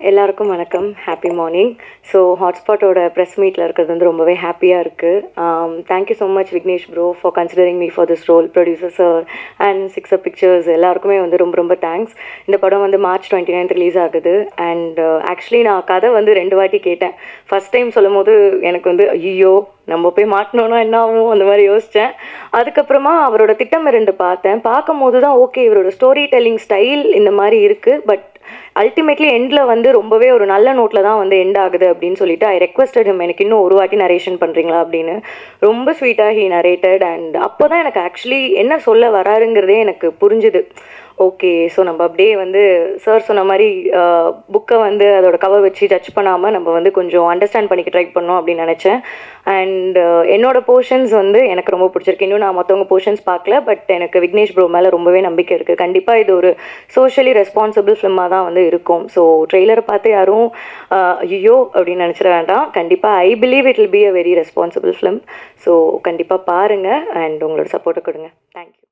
எல்லாருக்கும் வணக்கம். Happy morning. So ஹாட்ஸ்பாட்டோட ப்ரெஸ் மீட்டில் இருக்கிறது வந்து ரொம்பவே ஹாப்பியாக இருக்குது. Thank you so much Vignesh bro for considering me for this role. Producer sir and sixer pictures எல்லாருக்குமே வந்து ரொம்ப ரொம்ப தேங்க்ஸ். இந்த படம் வந்து March 29 ரிலீஸ் ஆகுது. அண்ட் ஆக்சுவலி நான் கதை வந்து 2 வாட்டி கேட்டேன். ஃபஸ்ட் டைம் சொல்லும் போது எனக்கு வந்து ஐயோ நம்ம போய் மாட்டினோன்னா என்ன ஆகும் அந்த மாதிரி யோசித்தேன். அதுக்கப்புறமா அவரோட திட்டம் 2 பார்த்தேன். பார்க்கும் போது தான் ஓகே இவரோட ஸ்டோரி டெல்லிங் ஸ்டைல் இந்த மாதிரி இருக்குது. பட் அல்டிமேட்லி எண்டில் வந்து ரொம்பவே ஒரு நல்ல நோட்டில் தான் வந்து எண்ட் ஆகுது அப்படின்னு சொல்லிட்டு ஐ ரெக்வஸ்டட் ஹிம், எனக்கு இன்னும் ஒரு வாட்டி நரேஷன் பண்ணுறீங்களா அப்படின்னு. ரொம்ப ஸ்வீட்டாக ஹீ நரேட்டட். அண்ட் அப்போ தான் எனக்கு ஆக்சுவலி என்ன சொல்ல வராருங்கிறதே எனக்கு புரிஞ்சுது. ஓகே, ஸோ நம்ம அப்படியே வந்து சார் சொன்ன மாதிரி புக்கை வந்து அதோட கவர் வச்சு ஜட்ஜ் பண்ணாமல் நம்ம வந்து கொஞ்சம் அண்டர்ஸ்டாண்ட் பண்ணிக்க ட்ரை பண்ணோம் அப்படின்னு நினச்சேன். அண்ட் என்னோட போர்ஷன்ஸ் வந்து எனக்கு ரொம்ப பிடிச்சிருக்கு. இன்னும் நான் மற்றவங்க போர்ஷன்ஸ் பார்க்கல, பட் எனக்கு விக்னேஷ் ப்ரோ மேலே ரொம்பவே நம்பிக்கை இருக்குது. கண்டிப்பாக இது ஒரு சோஷியலி ரெஸ்பான்சிபிள் ஃபிலிமாக தான் வந்து இருக்கும். ஸோ ட்ரெய்லரை பார்த்து யாரும் ஐயோ அப்படின்னு நினச்சிட வேண்டாம். கண்டிப்பாக I believe it will be a very responsible film. So கண்டிப்பாக பாருங்கள் அண்ட் உங்களோட சப்போர்ட்டை கொடுங்க. தேங்க்யூ.